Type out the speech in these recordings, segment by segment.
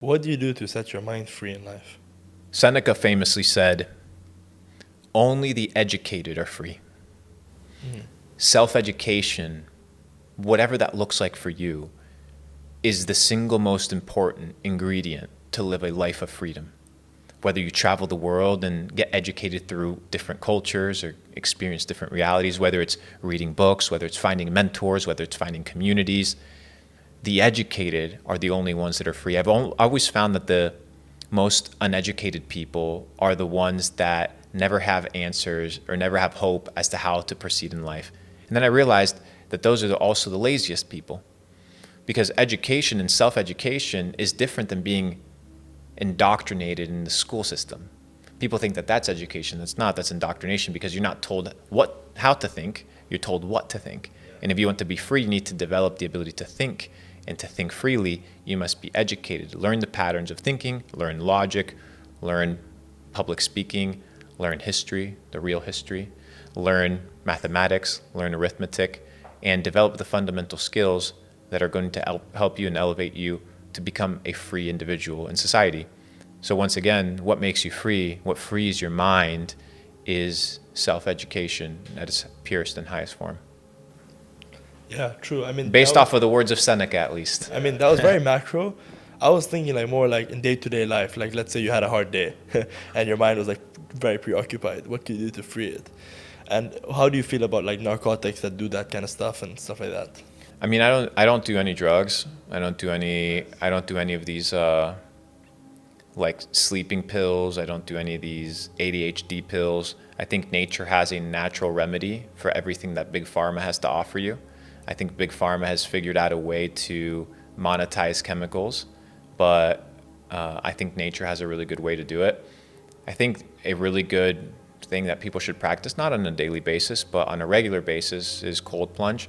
What do you do to set your mind free in life? Seneca famously said, only the educated are free. Mm. Self-education, whatever that looks like for you, is the single most important ingredient to live a life of freedom. Whether you travel the world and get educated through different cultures or experience different realities, whether it's reading books, whether it's finding mentors, whether it's finding communities, the educated are the only ones that are free. I've always found that the most uneducated people are the ones that never have answers or never have hope as to how to proceed in life. And then I realized that those are also the laziest people, because education and self-education is different than being indoctrinated in the school system. People think that that's education. That's not. That's indoctrination, because you're not told how to think. You're told what to think. And if you want to be free, you need to develop the ability to think. And to think freely, you must be educated. Learn the patterns of thinking, learn logic, learn public speaking, learn history, the real history, learn mathematics, learn arithmetic, and develop the fundamental skills that are going to help you and elevate you to become a free individual in society. So once again, what makes you free, what frees your mind, is self-education at its purest and highest form. Yeah, true. I mean, Based off of the words of Seneca, at least. I mean, that was very macro. I was thinking like more like in day-to-day life. Like, let's say you had a hard day and your mind was like very preoccupied. What can you do to free it? And how do you feel about like narcotics that do that kind of stuff and stuff like that? I mean, I don't do any drugs. I don't do any of these like sleeping pills. I don't do any of these ADHD pills. I think nature has a natural remedy for everything that Big Pharma has to offer you. I think Big Pharma has figured out a way to monetize chemicals, but I think nature has a really good way to do it. I think a really good thing that people should practice, not on a daily basis, but on a regular basis, is cold plunge.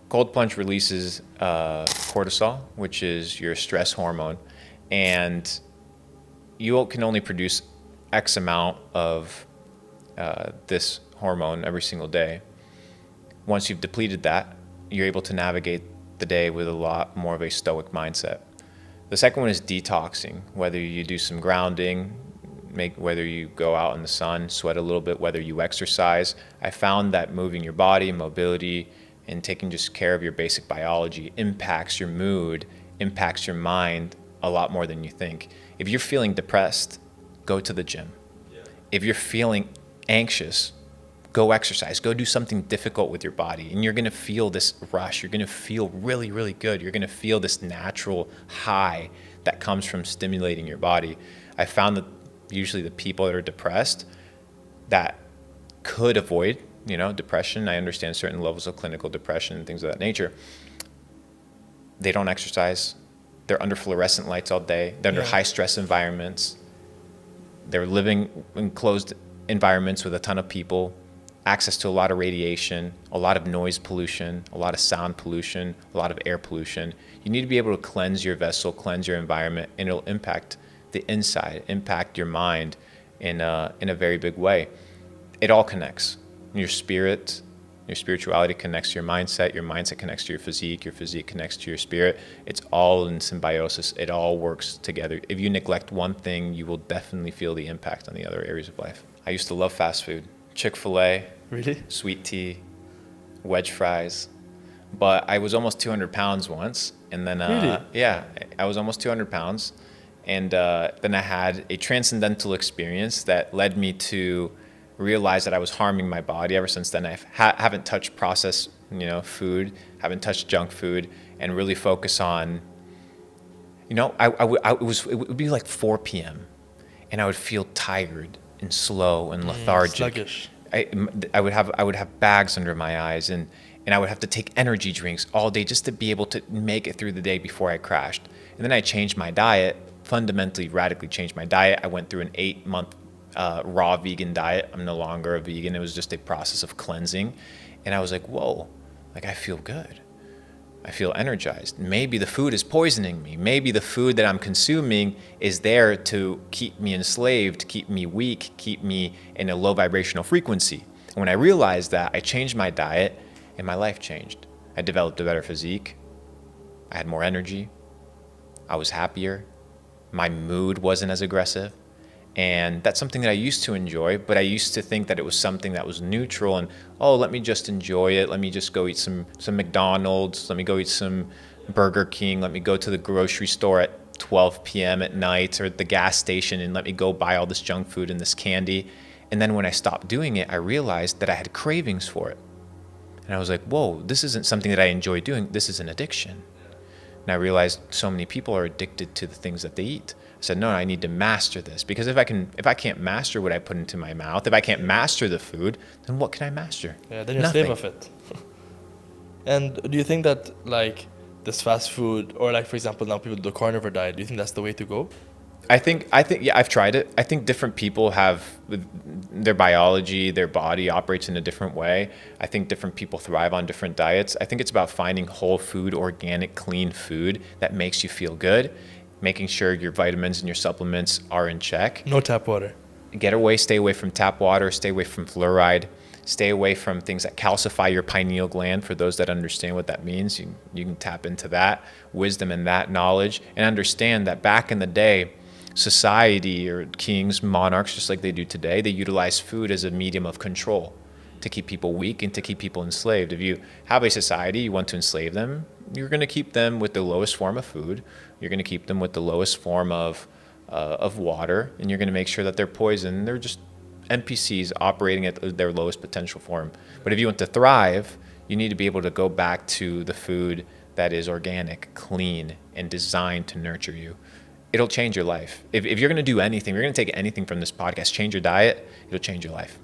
Cold plunge releases cortisol, which is your stress hormone, and you can only produce X amount of this hormone every single day. Once you've depleted that, you're able to navigate the day with a lot more of a stoic mindset. The second one is detoxing, whether you do some grounding, whether you go out in the sun, sweat a little bit, whether you exercise. I found that moving your body, mobility, and taking just care of your basic biology impacts your mood, impacts your mind a lot more than you think. If you're feeling depressed, go to the gym. If you're feeling anxious, go exercise, go do something difficult with your body, and you're gonna feel this rush. You're gonna feel really, really good. You're gonna feel this natural high that comes from stimulating your body. I found that usually the people that are depressed that could avoid, depression, I understand certain levels of clinical depression and things of that nature, they don't exercise. They're under fluorescent lights all day. They're under high stress environments. They're living in closed environments with a ton of people, access to a lot of radiation, a lot of noise pollution, a lot of sound pollution, a lot of air pollution. You need to be able to cleanse your vessel, cleanse your environment, and it'll impact the inside, impact your mind in a very big way. It all connects. Your spirit, your spirituality connects to your mindset connects to your physique connects to your spirit. It's all in symbiosis. It all works together. If you neglect one thing, you will definitely feel the impact on the other areas of life. I used to love fast food. Chick-fil-A, Really? sweet tea, wedge fries. But I was almost 200 pounds once. And then, Really? yeah, I was almost 200 pounds. And then I had a transcendental experience that led me to realize that I was harming my body. Ever since then, I haven't touched processed, food, haven't touched junk food, and really focus on, it would be like 4 p.m. and I would feel tired and slow and lethargic. Sluggish. I would have bags under my eyes, and I would have to take energy drinks all day just to be able to make it through the day before I crashed. And then I changed my diet, fundamentally, radically changed my diet. I went through an 8-month raw vegan diet. I'm no longer a vegan. It was just a process of cleansing. And I was like, whoa, like I feel good. I feel energized. Maybe the food is poisoning me. Maybe the food that I'm consuming is there to keep me enslaved, keep me weak, keep me in a low vibrational frequency. And when I realized that, I changed my diet and my life changed. I developed a better physique. I had more energy. I was happier. My mood wasn't as aggressive. And that's something that I used to enjoy, but I used to think that it was something that was neutral and, oh, let me just enjoy it. Let me just go eat some McDonald's. Let me go eat some Burger King. Let me go to the grocery store at 12 p.m. at night or at the gas station and let me go buy all this junk food and this candy. And then when I stopped doing it, I realized that I had cravings for it. And I was like, whoa, this isn't something that I enjoy doing. This is an addiction. And I realized so many people are addicted to the things that they eat. I said, no, I need to master this, because if I can't master what I put into my mouth, if I can't master the food, then what can I master? Yeah, then you're Nothing. slave of it. And do you think that like this fast food, or like for example now people do the carnivore diet, do you think that's the way to go? I think yeah, I've tried it. I think different people have their biology, their body operates in a different way. I think different people thrive on different diets. I think it's about finding whole food, organic, clean food that makes you feel good, making sure your vitamins and your supplements are in check. No tap water. Stay away from tap water, stay away from fluoride, stay away from things that calcify your pineal gland. For those that understand what that means, you can tap into that wisdom and that knowledge, and understand that back in the day, society or kings, monarchs, just like they do today, they utilize food as a medium of control to keep people weak and to keep people enslaved. If you have a society, you want to enslave them, you're going to keep them with the lowest form of food. You're going to keep them with the lowest form of water, and you're going to make sure that they're poisoned. They're just NPCs operating at their lowest potential form. But if you want to thrive, you need to be able to go back to the food that is organic, clean, and designed to nurture you. It'll change your life. If you're going to do anything, if you're going to take anything from this podcast, change your diet, it'll change your life.